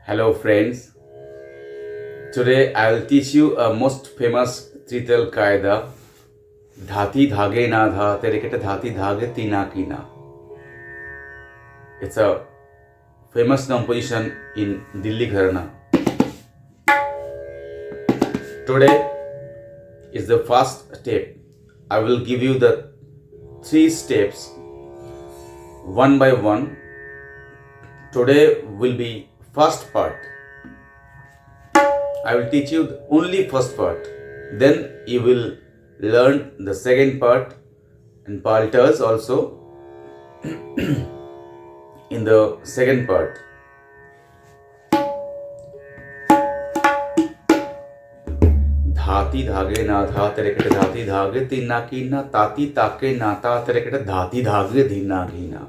Hello friends, today I will teach you a most famous Trital Kaida. Dhati dhage na dha, tere kete dhati dhage tina kina. It's a famous composition in Delhi Gharana. Today is the first step. I will give you the 3 steps one by one. Today will be first part. I will teach you only first part. Then you will learn the second part and palters also in the second part. धाती धागे ना धा तेरे कटे धाती धागे तीना कीना ताती ताके नाता तेरे कटे धाती धागे Dhina घीना.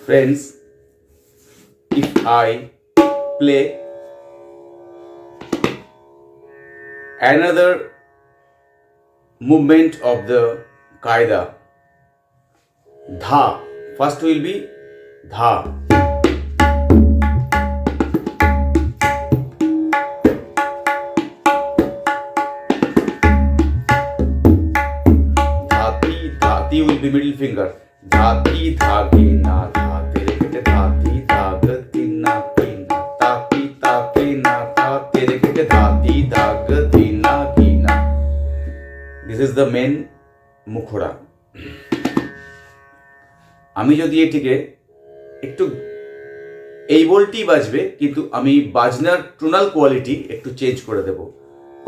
Friends, if I play another movement of the Kaida, dha, first will be dha. Dhati, dhati will be middle finger. Dhati dhage na dha. धाती धाग तीना कीना ताती ताके ना था तेरे के धाती धाग तीना कीना. This is the main মুখড়া. আমি যদি এটিকে একটু এই বলটি বাজবে, কিন্তু আমি বাজনার টোনাল কোয়ালিটি একটু চেঞ্জ করে দেব.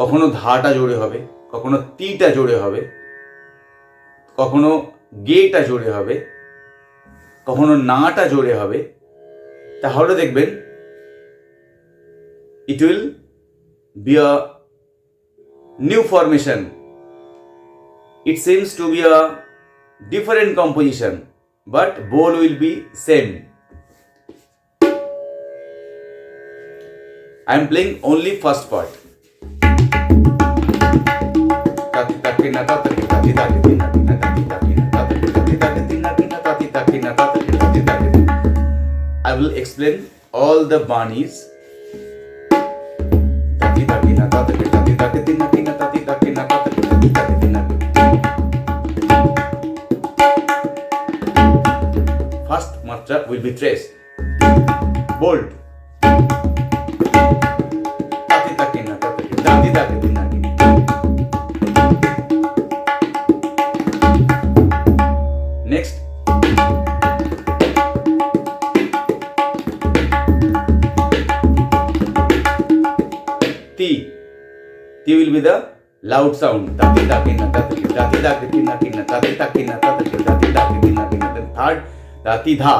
কখনো ধাটা জোরে হবে, কখনো তিটা জোরে হবে, কখনো গেটা জোরে হবে, কখনো নাটা জোরে হবে. তাহলে দেখবেন it will be a new formation. It seems to be a different composition, but bowl will be same. I am playing only first part. Tati taki na tati taki taki tina tina tati taki na tati taki taki tina tina tati taki na tati taki taki. I will explain all the banis. Tati taki na tati taki taki tina tina tati taki na tati taki taki tina. First matra will be trace. Bold. Tati taki na tati taki taki tina tina. Next. T will be the loud sound. Tati taki na tati taki taki tina tina tati taki na tati taki taki tina tina. Then third, tati dha.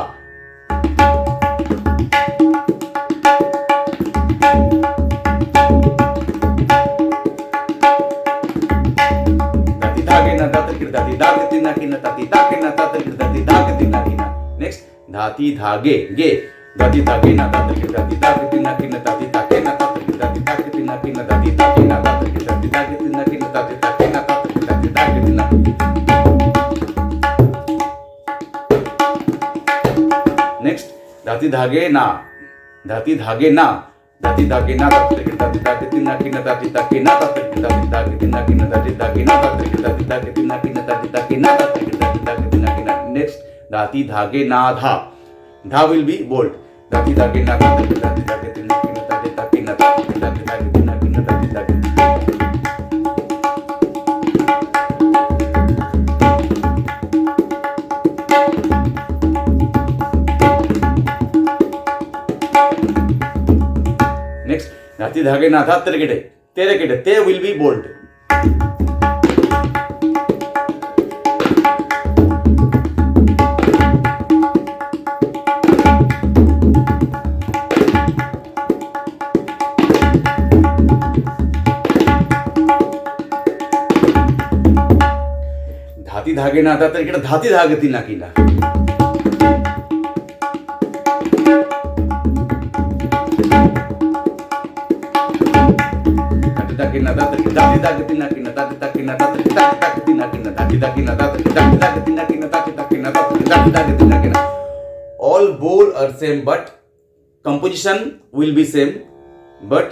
Tati dhage na tati taki dhage tina tina tati taki na tati taki dhage tina tina. Next, dhati dhage ge. Dhati dhage na tati taki dhage tina tina tati taki na tati taki taki tina tina tati taki na tati taki taki tina tina tati taki na tati taki taki tina. Next, dhati dhage na. Dhati dhage na. Dhati dhage na tati taki taki tina tina tati taki na tati taki taki tina tina tati taki na tati taki taki tina tina tati taki na tati taki taki tina tina. Next, dhati dhage na dha. Dha will be bold. Dhati dhage na tati taki tina tina. धाती धागे ना धा तेरे केटे ते will be bold. धाती धागे ना धा तेरे केटे धाती धागे तीना कीना. All bowl are same, but composition will be same, but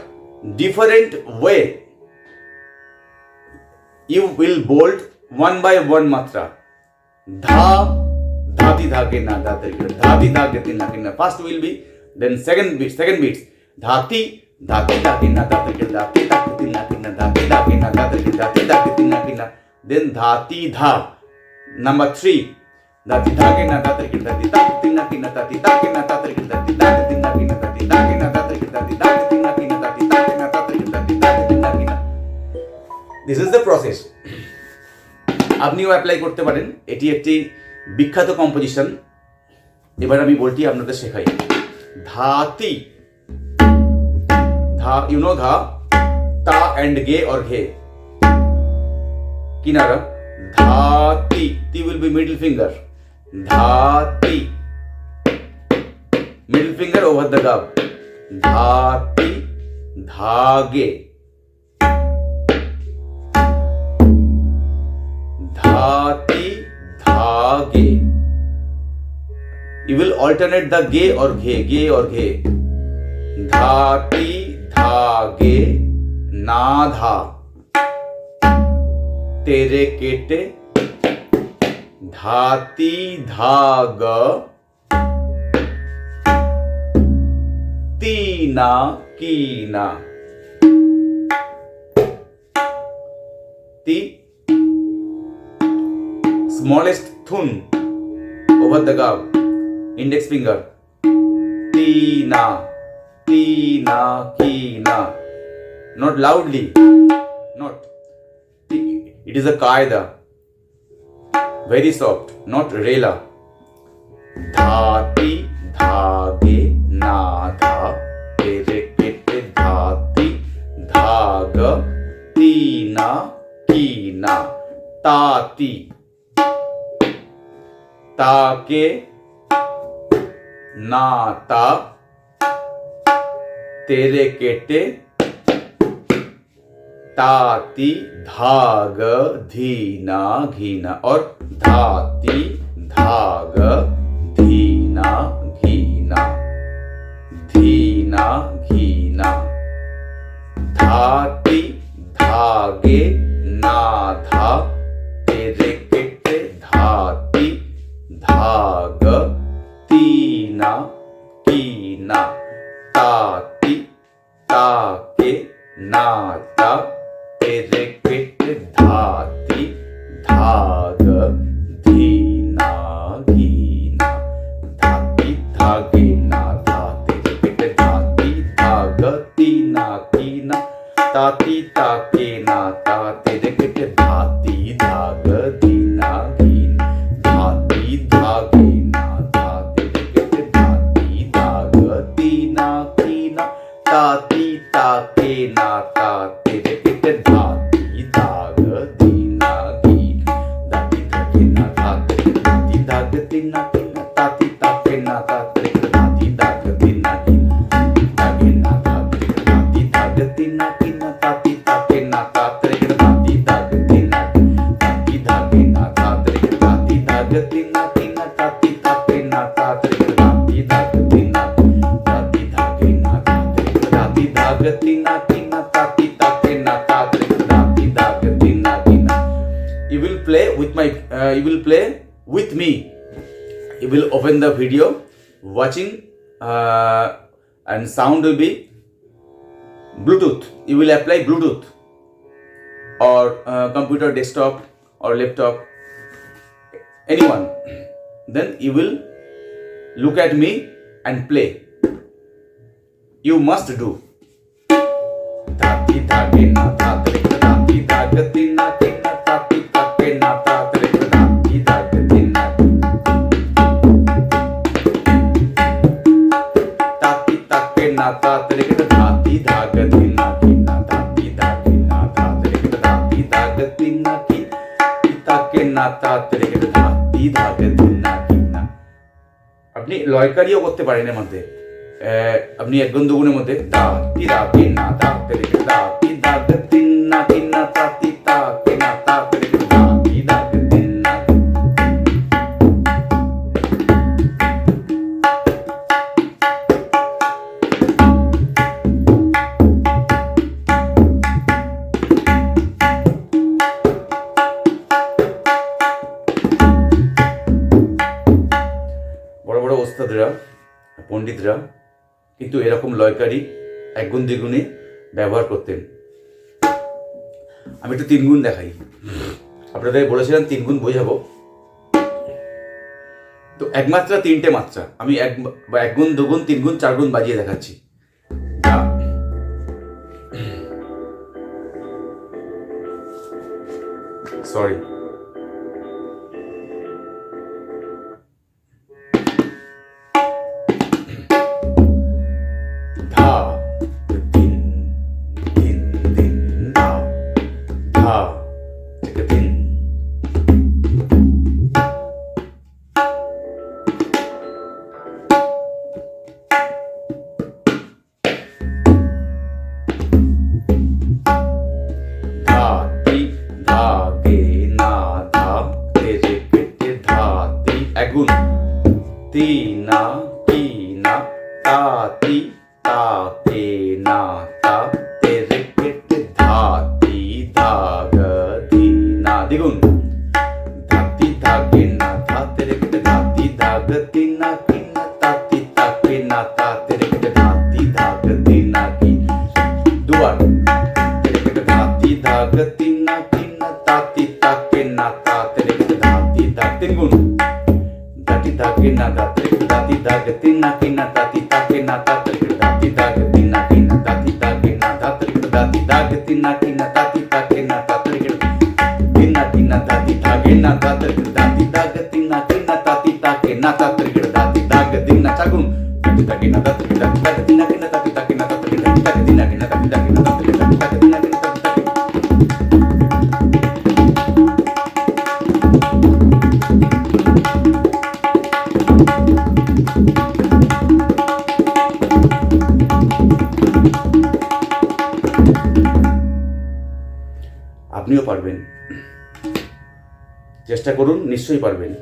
different way. You will bold one by one matra. Dha, dhati dhage na dhati dhati dhage tina kina. First will be, then second beats. Dhati dhati dhage na dhati dhati dhati tina kina. Dhati dhage na dhati dhati dhati tina kina. Then dhati dha. Number 3. Dhati dhage na dhati dhati dhati tina kina. Dhati dhage na dhati dhati dhati tina kina. Dhati dhage na dhati dhati dhati tina kina. Dhati dhage na dhati dhati dhati tina kina. This is the process. আপনিও apply করতে পারেন। এটি একটি বিখ্যাত composition. এবার আমি বলটি আপনাদের শেখাই। ধাতি, धा, you know धा, ता and गे or घे, किनारा, धाती, ती will be middle finger, Dhati, middle finger over the gab, धाती, धागे, धाती, धागे. You will alternate the गे और घे, धाती धागे ना धा तेरे केटे धाती धाग तीना कीना. ती smallest thun over the gab, index finger, तीना कीना कीना, not loudly, not. It is a kaida, very soft, not rela. धाती धागे ना धा तेरे केटे धाती धाग तीना कीना. ताती, ताके नाता तेरे केटे ताती धाग धीना घीना और धाती धाग धीना घीना, धीना घीना. धाती धागे ना धा तेरे केटे धाती धाग तीना कीना. ताती ताके नाता तेरे केटे धाती धाग धीना घीना. धाती धागे ना धा तेरे केटे धाती धाग तीना कीना. ताती ताके नाता तेरे केटे धाती धाग धीना घीना. धाती धागे ना धा तेरे केटे धाती धाग तीना कीना. ताती ताके नाता तेरे केटे धाती धाग धीना घीना. धाती धागे ना धा तेरे धाती धाग धीना कीना. ताती ताके नाता तेरे धाती धाग धीना कीना. धागे ना धा तेरे धाती धाग धीना कीना. ताती ताके नाता तेरे धाती धाग धीना कीना. धाती धागे ना धा तेरे धाती धाग धीना कीना. ताती ताके नाता तेरे धाती धाग धीना कीना. धाती धागे ना धा तेरे धाती धाग धीना कीना. ताती ताके नाता तेरे धाती धाग धीना कीना. You will play with my you will play with me. You will open the video watching and sound will be Bluetooth. You will apply Bluetooth or computer, desktop or laptop, anyone. Then you will look at me and play. You must do. धागे ना धा तरिक धाती धाग तिना किना ताती ताके ना धा तरिक धाती धाग तिना ताती ताके ना धा तरिक धाती धाग तिना किना ताती धागे ना धा तरिक धाती धाग तिना की ताके ना धा तरिक धाती धाग तिना किना। আপনি লয়কারিও করতে পারেন এর মধ্যে, আপনি এক গুণ দুগুণের মধ্যে দা তি দা তি না দা তেরে দা তি দা তিন না তিন না তা তি তা কে না তা তেরে দা তি দা তিন না। বড় বড় ওস্তাদরা পণ্ডিতরা কিন্তু এরকম লয়কারি এক গুণ দ্বিগুণে ব্যবহার করতেন। আমি একটু তিন গুণ দেখাই, আপনাদের বলেছিলাম তিন গুণ বোঝাবো, তো এক মাত্রা তিনটে মাত্রা আমি এক গুণ দুগুণ তিন গুণ চার গুণ বাজিয়ে দেখাচ্ছি। সরি, तीना कीना ताती ताके ना ता तेरे किट धाती धाग दीना द्विगुण धाती धागे ना धा तेरे किट धाती धाग तीना कीना ताती ताके ना ता तेरे किट धाती धाग दीना की दुबार तेरे किट धाती धाग तीना कीना ताती ताके ना ता तेरे किट धाती धाग तीन गुण धागे ना दाते दाती दाग तीना किना दाती ताके ना दाते दाती दाग तीना किना दाती दागे ना दाते दाती दाग तीना किना दाती ताके ना दाते तीना किना दाती दागे ना दाते दाती दाग तीना किना दाती ताके ना दाते दाती दाग तीना चागुन दाती ताके ना दाते दाती दाग तीना किना दाती ताके ना दाते दाती दाग तीना किना दाती ताके ना दाते दाती दाग तीना किना दाती ताके। আপনিও পারবেন, চেষ্টা করুন, নিশ্চয়ই পারবেন।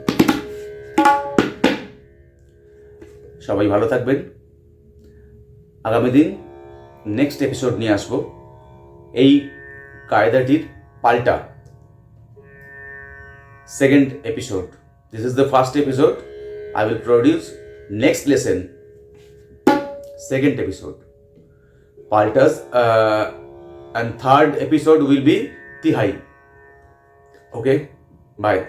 সবাই ভালো থাকবেন। আগামী দিন নেক্সট এপিসোড নিয়ে আসবো, এই কায়দাটির পাল্টা second episode. This is the first episode, I will produce next lesson second episode পাল্টাস, and third episode will be Tihai. Okay, bye.